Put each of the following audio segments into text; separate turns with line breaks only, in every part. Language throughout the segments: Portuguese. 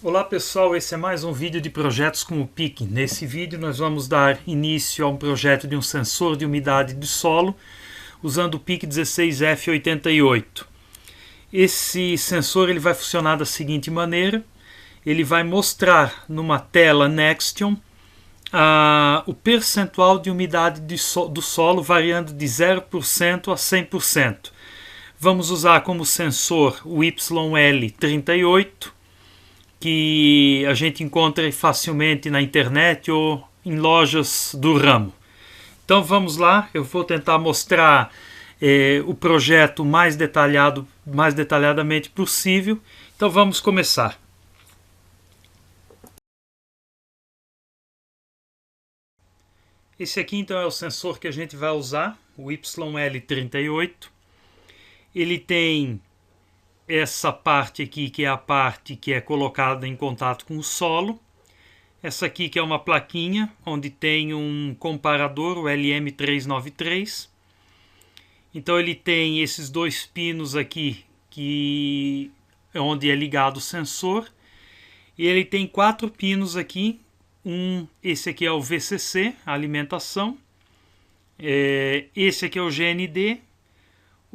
Olá pessoal, esse é mais um vídeo de projetos com o PIC. Nesse vídeo nós vamos dar início a um projeto de um sensor de umidade do solo usando o PIC 16F88. Esse sensor ele vai funcionar da seguinte maneira: ele vai mostrar numa tela Nextion o percentual de umidade do solo variando de 0% a 100%. Vamos usar como sensor o YL38, que a gente encontra facilmente na internet ou em lojas do ramo. Então vamos lá, eu vou tentar mostrar o projeto mais detalhadamente possível. Então vamos começar. Esse aqui então é o sensor que a gente vai usar, o YL38. Ele tem essa parte aqui, que é a parte que é colocada em contato com o solo. Essa aqui que é uma plaquinha, onde tem um comparador, o LM393. Então ele tem esses dois pinos aqui, que é onde é ligado o sensor. E ele tem 4 pinos aqui. Esse aqui é o VCC, a alimentação. Esse aqui é o GND.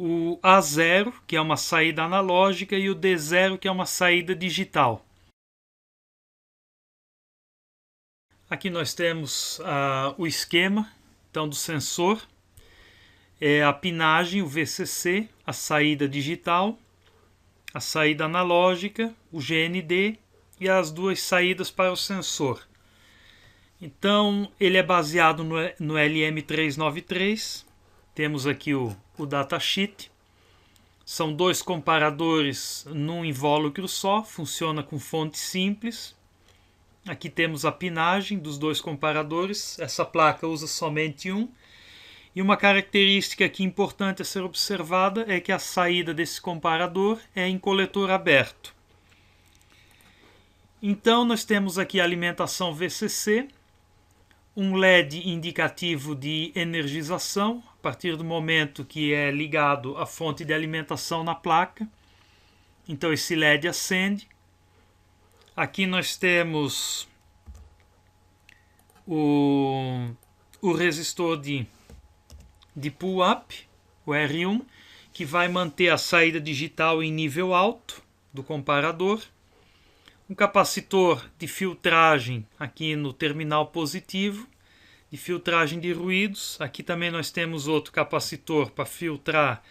O A0, que é uma saída analógica, e o D0, que é uma saída digital. Aqui nós temos o esquema então, do sensor, a pinagem, o VCC, a saída digital, a saída analógica, o GND e as duas saídas para o sensor. Então ele é baseado no LM393. Temos aqui o datasheet. São 2 comparadores num invólucro só, funciona com fonte simples. Aqui temos a pinagem dos 2 comparadores. Essa placa usa somente um. E uma característica aqui importante a ser observada é que a saída desse comparador é em coletor aberto. Então nós temos aqui a alimentação VCC, um LED indicativo de energização, a partir do momento que é ligado a fonte de alimentação na placa. Então esse LED acende. Aqui nós temos o resistor de pull-up, o R1, que vai manter a saída digital em nível alto do comparador. Um capacitor de filtragem aqui no terminal positivo, de filtragem de ruídos. Aqui também nós temos outro capacitor para filtrar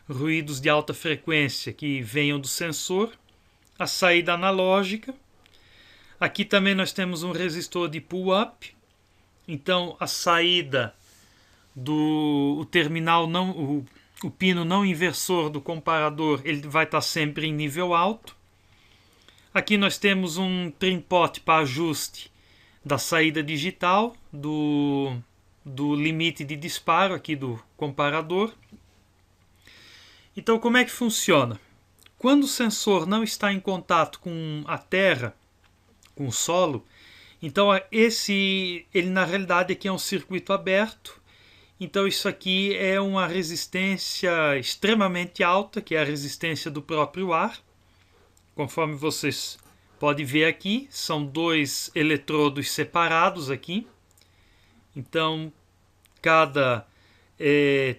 ruídos de alta frequência que venham do sensor. A saída analógica. Aqui também nós temos um resistor de pull-up. Então a saída do terminal o pino não inversor do comparador, ele vai estar sempre em nível alto. Aqui nós temos um trim pot para ajuste da saída digital, do limite de disparo aqui do comparador. Então como é que funciona? Quando o sensor não está em contato com a terra, com o solo, então ele na realidade aqui é um circuito aberto. Então isso aqui é uma resistência extremamente alta, que é a resistência do próprio ar. Conforme vocês podem ver aqui, são 2 eletrodos separados aqui. Então, cada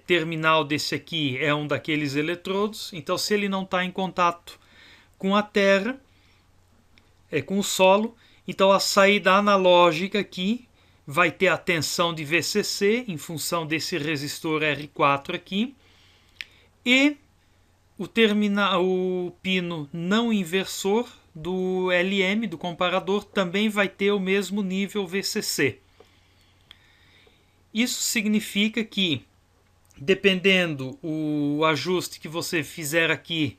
terminal desse aqui é um daqueles eletrodos. Então, se ele não está em contato com a terra, com o solo, então a saída analógica aqui vai ter a tensão de VCC em função desse resistor R4 aqui. E o pino não inversor do LM, do comparador, também vai ter o mesmo nível VCC. Isso significa que, dependendo o ajuste que você fizer aqui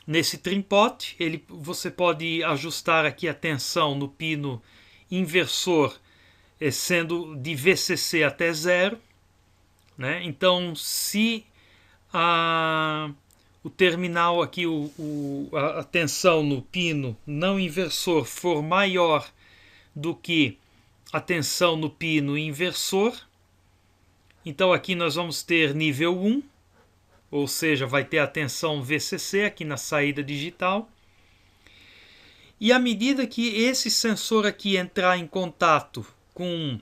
nesse trim pot, você pode ajustar aqui a tensão no pino inversor, sendo de VCC até 0. Né? Então, se o terminal aqui, a tensão no pino não inversor for maior do que a tensão no pino inversor, então aqui nós vamos ter nível 1, ou seja, vai ter a tensão VCC aqui na saída digital. E à medida que esse sensor aqui entrar em contato com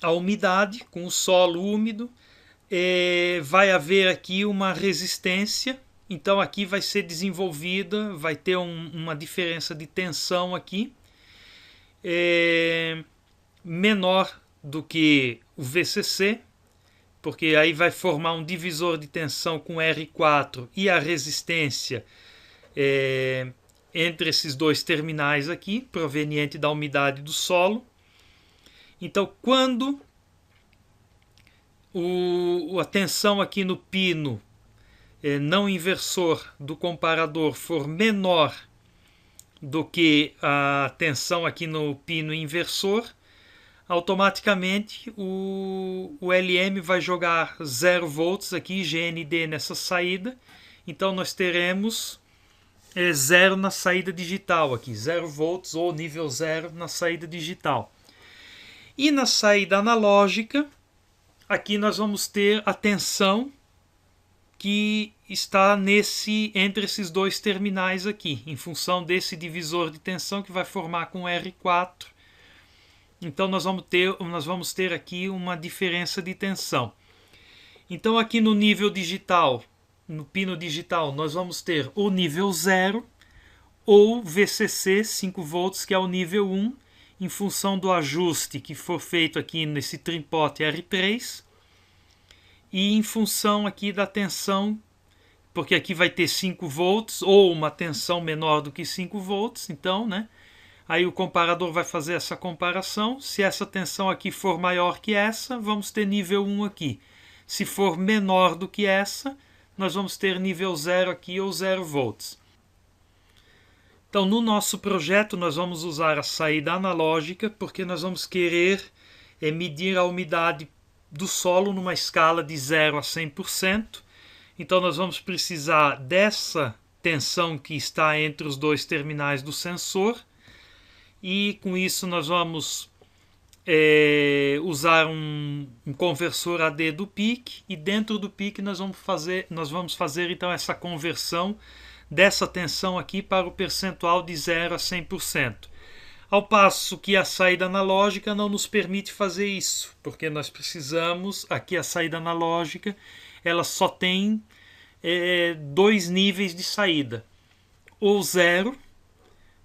a umidade, com o solo úmido, vai haver aqui uma resistência. Então aqui vai ser desenvolvida, vai ter uma diferença de tensão aqui menor do que o VCC, porque aí vai formar um divisor de tensão com R4 e a resistência entre esses dois terminais aqui, proveniente da umidade do solo. Então, quando a tensão aqui no pino não inversor do comparador for menor do que a tensão aqui no pino inversor, automaticamente o LM vai jogar 0 volts aqui, GND nessa saída. Então nós teremos 0 na saída digital aqui, 0 volts ou nível 0 na saída digital. E na saída analógica, aqui nós vamos ter a tensão que está entre esses dois terminais aqui, em função desse divisor de tensão que vai formar com R4. Então nós vamos ter aqui uma diferença de tensão. Então aqui no nível digital, no pino digital, nós vamos ter o nível 0 ou VCC 5 volts, que é o nível 1, em função do ajuste que for feito aqui nesse trimpote R3 e em função aqui da tensão, porque aqui vai ter 5 volts ou uma tensão menor do que 5 volts, então, né? Aí o comparador vai fazer essa comparação. Se essa tensão aqui for maior que essa, vamos ter nível 1 aqui. Se for menor do que essa, nós vamos ter nível 0 aqui ou 0 volts. Então, no nosso projeto, nós vamos usar a saída analógica, porque nós vamos querer medir a umidade do solo numa escala de 0 a 100%. Então, nós vamos precisar dessa tensão que está entre os dois terminais do sensor. E com isso nós vamos usar um conversor AD do PIC, e dentro do PIC nós vamos fazer então essa conversão dessa tensão aqui para o percentual de 0 a 100%. Ao passo que a saída analógica não nos permite fazer isso, porque nós precisamos, aqui a saída analógica, ela só tem 2 níveis de saída. Ou 0,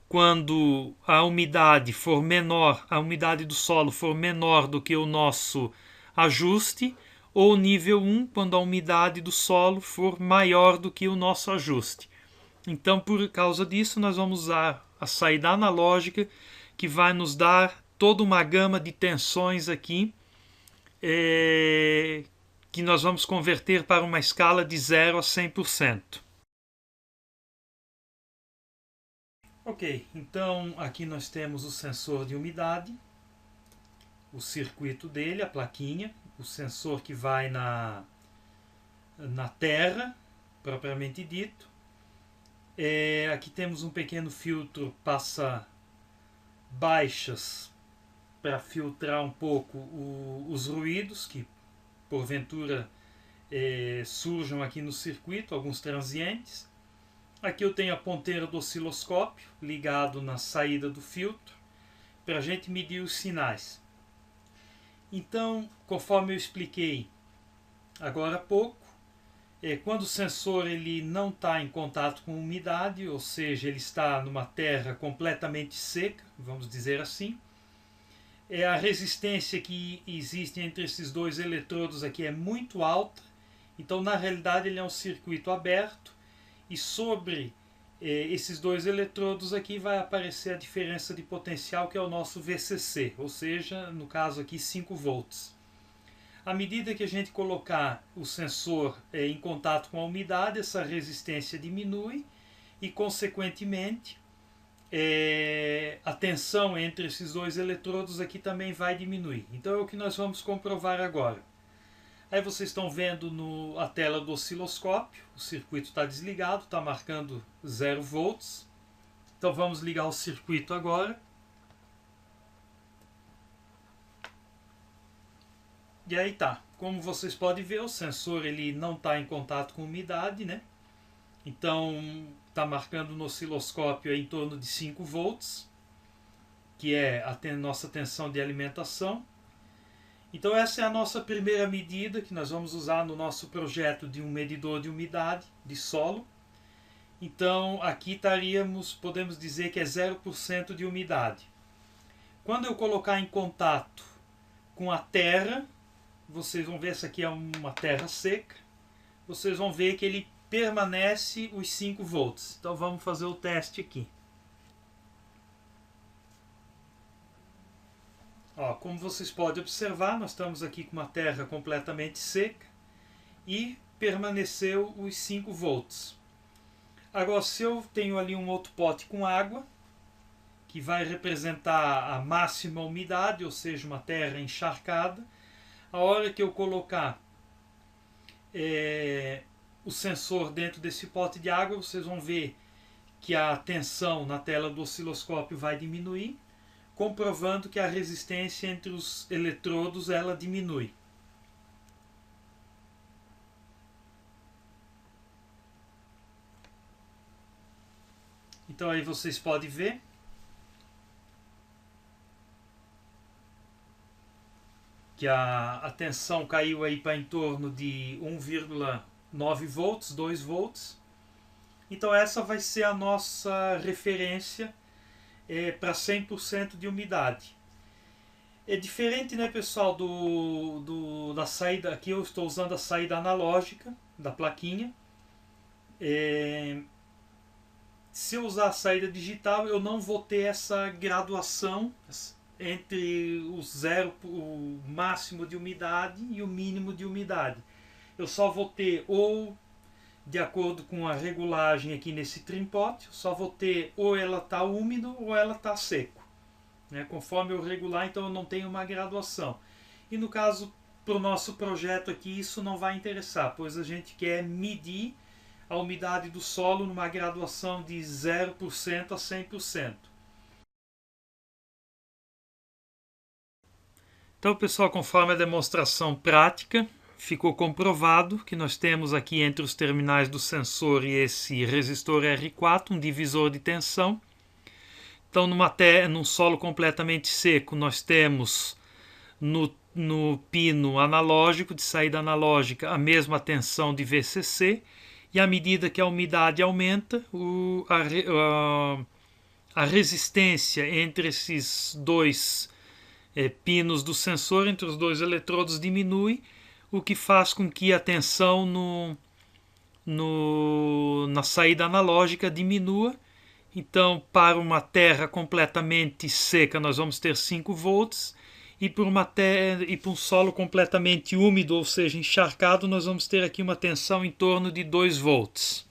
quando a umidade for menor, a umidade do solo for menor do que o nosso ajuste, ou nível 1, quando a umidade do solo for maior do que o nosso ajuste. Então, por causa disso, nós vamos usar a saída analógica, que vai nos dar toda uma gama de tensões aqui, que nós vamos converter para uma escala de 0 a 100%. Ok, então aqui nós temos o sensor de umidade, o circuito dele, a plaquinha, o sensor que vai na terra, propriamente dito. Aqui temos um pequeno filtro passa-baixas para filtrar um pouco os ruídos que porventura surjam aqui no circuito, alguns transientes. Aqui eu tenho a ponteira do osciloscópio ligado na saída do filtro para a gente medir os sinais. Então, conforme eu expliquei agora há pouco, quando o sensor ele não está em contato com umidade, ou seja, ele está numa terra completamente seca, vamos dizer assim, a resistência que existe entre esses dois eletrodos aqui é muito alta. Então, na realidade, ele é um circuito aberto, e sobre esses dois eletrodos aqui vai aparecer a diferença de potencial, que é o nosso VCC, ou seja, no caso aqui 5 volts. À medida que a gente colocar o sensor em contato com a umidade, essa resistência diminui e, consequentemente, a tensão entre esses dois eletrodos aqui também vai diminuir. Então é o que nós vamos comprovar agora. Aí vocês estão vendo a tela do osciloscópio, o circuito está desligado, está marcando 0 volts. Então vamos ligar o circuito agora. E aí tá, como vocês podem ver, o sensor ele não está em contato com umidade, né? Então está marcando no osciloscópio é em torno de 5 volts, que é a nossa tensão de alimentação. Então essa é a nossa primeira medida que nós vamos usar no nosso projeto de um medidor de umidade de solo. Então aqui podemos dizer que é 0% de umidade. Quando eu colocar em contato com a terra, vocês vão ver, essa aqui é uma terra seca, vocês vão ver que ele permanece os 5 volts. Então vamos fazer o teste aqui. Ó, como vocês podem observar, nós estamos aqui com uma terra completamente seca e permaneceu os 5 volts. Agora, se eu tenho ali um outro pote com água, que vai representar a máxima umidade, ou seja, uma terra encharcada, a hora que eu colocar o sensor dentro desse pote de água, vocês vão ver que a tensão na tela do osciloscópio vai diminuir, comprovando que a resistência entre os eletrodos ela diminui. Então aí vocês podem ver que a tensão caiu aí para em torno de 1,9 volts, 2 volts. Então essa vai ser a nossa referência para 100% de umidade. É diferente, né, pessoal, da saída. Aqui eu estou usando a saída analógica da plaquinha. Se eu usar a saída digital, eu não vou ter essa graduação entre o máximo de umidade e o mínimo de umidade. Eu só vou ter, ou de acordo com a regulagem aqui nesse trimpote, eu só vou ter ou ela está úmida ou ela está seco, né? Conforme eu regular, então eu não tenho uma graduação. E no caso, para o nosso projeto aqui, isso não vai interessar, pois a gente quer medir a umidade do solo numa graduação de 0% a 100%. Então, pessoal, conforme a demonstração prática, ficou comprovado que nós temos aqui entre os terminais do sensor e esse resistor R4 um divisor de tensão. Então, num solo completamente seco, nós temos no pino analógico, de saída analógica, a mesma tensão de VCC, e à medida que a umidade aumenta, a resistência entre esses dois pinos do sensor, entre os dois eletrodos, diminui, o que faz com que a tensão na saída analógica diminua. Então, para uma terra completamente seca, nós vamos ter 5 volts, e para um solo completamente úmido, ou seja, encharcado, nós vamos ter aqui uma tensão em torno de 2 volts.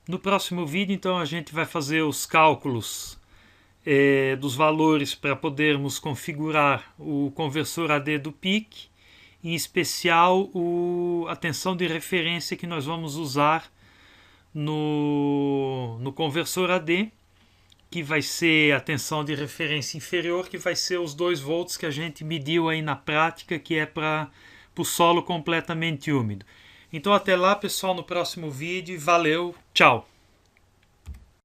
No próximo vídeo, então, a gente vai fazer os cálculos dos valores para podermos configurar o conversor AD do PIC, em especial a tensão de referência que nós vamos usar no conversor AD, que vai ser a tensão de referência inferior, que vai ser os 2 volts que a gente mediu aí na prática, que é para o solo completamente úmido. Então até lá, pessoal, no próximo vídeo. Valeu, tchau!